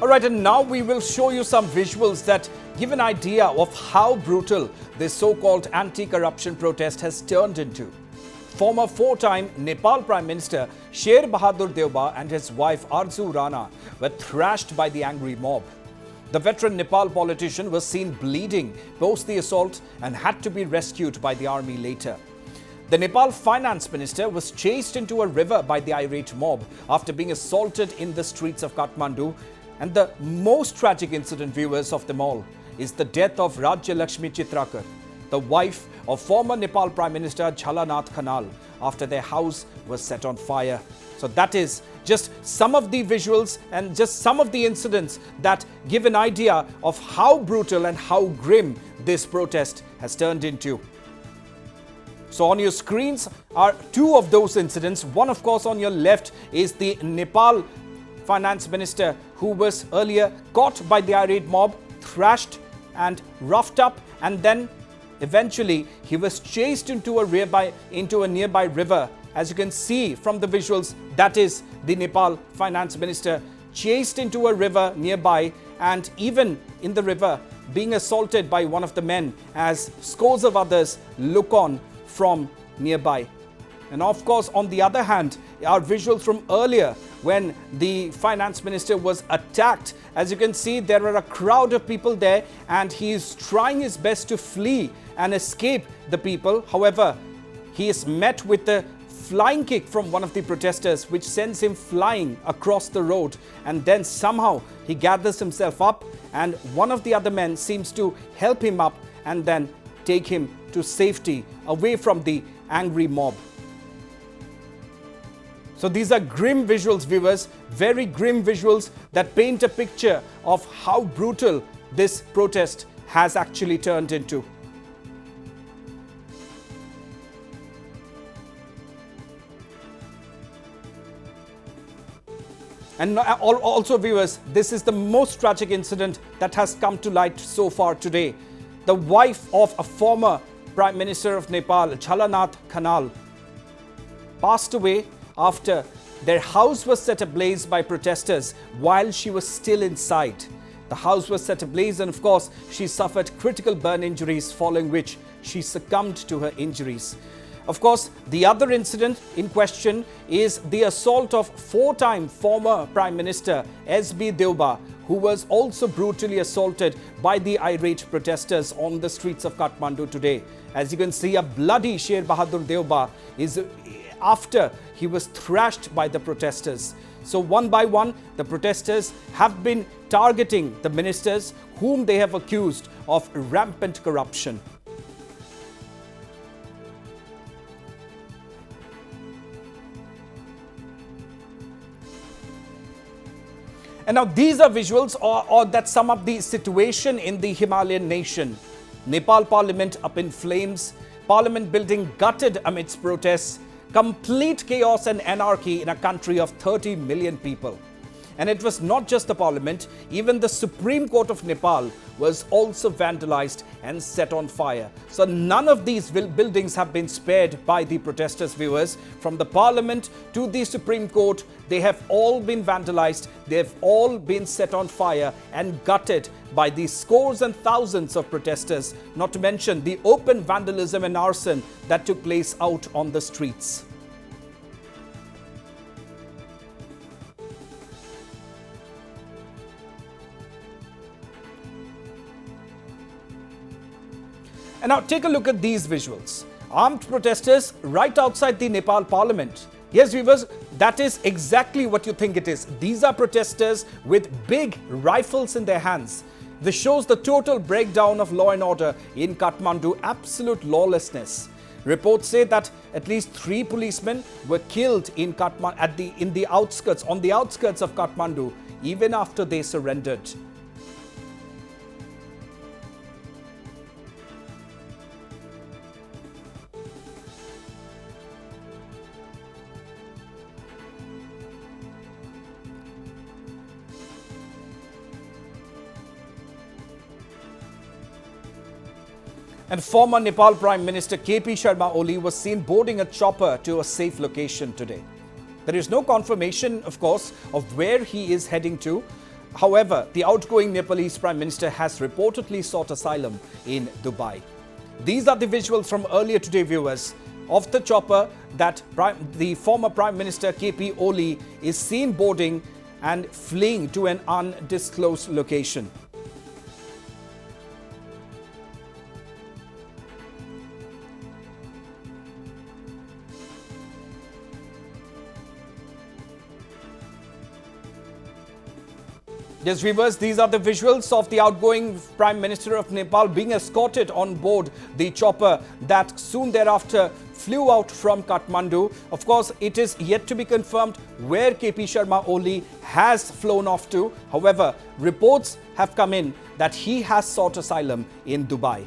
Alright, and now we will show you some visuals that give an idea of how brutal this so-called anti-corruption protest has turned into. Former four-time Nepal Prime Minister Sher Bahadur Deuba and his wife Arzu Rana were thrashed by the angry mob. The veteran Nepal politician was seen bleeding post the assault and had to be rescued by the army later. The Nepal finance minister was chased into a river by the irate mob after being assaulted in the streets of Kathmandu. And the most tragic incident, viewers, of them all is the death of Rajya Lakshmi Chitrakar, the wife of former Nepal Prime Minister Jhalanath Khanal, after their house was set on fire. So that is just some of the visuals and just some of the incidents that give an idea of how brutal and how grim this protest has turned into. So on your screens are two of those incidents. One, of course, on your left is the Nepal finance minister who was earlier caught by the irate mob, thrashed and roughed up, and then eventually he was chased into a nearby river. As you can see from the visuals, that is the Nepal finance minister chased into a river nearby, and even in the river being assaulted by one of the men as scores of others look on from nearby. And of course, on the other hand, our visuals from earlier when the finance minister was attacked. As you can see, there are a crowd of people there and he is trying his best to flee and escape the people. However, he is met with a flying kick from one of the protesters, which sends him flying across the road. And then somehow he gathers himself up and one of the other men seems to help him up and then take him to safety away from the angry mob. So these are grim visuals, viewers, very grim visuals that paint a picture of how brutal this protest has actually turned into. And also, viewers, this is the most tragic incident that has come to light so far today. The wife of a former Prime Minister of Nepal, Jhalanath Khanal, passed away after their house was set ablaze by protesters while she was still inside. The house was set ablaze and of course she suffered critical burn injuries, following which she succumbed to her injuries. Of course, the other incident in question is the assault of four-time former Prime Minister SB Deuba, who was also brutally assaulted by the irate protesters on the streets of Kathmandu today. As you can see, a bloody Sher Bahadur Deuba is after he was thrashed by the protesters. So one by one, the protesters have been targeting the ministers whom they have accused of rampant corruption. And now these are visuals that sum up the situation in the Himalayan nation. Nepal Parliament up in flames, Parliament building gutted amidst protests, complete chaos and anarchy in a country of 30 million people. And it was not just the Parliament, even the Supreme Court of Nepal was also vandalized and set on fire. So none of these buildings have been spared by the protesters, viewers. From the Parliament to the Supreme Court, they have all been vandalized, they have all been set on fire and gutted by the scores and thousands of protesters, not to mention the open vandalism and arson that took place out on the streets. And now take a look at these visuals. Armed protesters right outside the Nepal Parliament. Yes, viewers, that is exactly what you think it is. These are protesters with big rifles in their hands. This shows the total breakdown of law and order in Kathmandu, absolute lawlessness. Reports say that at least 3 policemen were killed in Kathmandu on the outskirts of Kathmandu, even after they surrendered. And former Nepal Prime Minister KP Sharma Oli was seen boarding a chopper to a safe location today. There is no confirmation, of course, of where he is heading to. However, the outgoing Nepalese Prime Minister has reportedly sought asylum in Dubai. These are the visuals from earlier today, viewers, of the chopper that the former Prime Minister KP Oli is seen boarding and fleeing to an undisclosed location. Yes, viewers, these are the visuals of the outgoing Prime Minister of Nepal being escorted on board the chopper that soon thereafter flew out from Kathmandu. Of course, it is yet to be confirmed where KP Sharma Oli has flown off to. However, reports have come in that he has sought asylum in Dubai.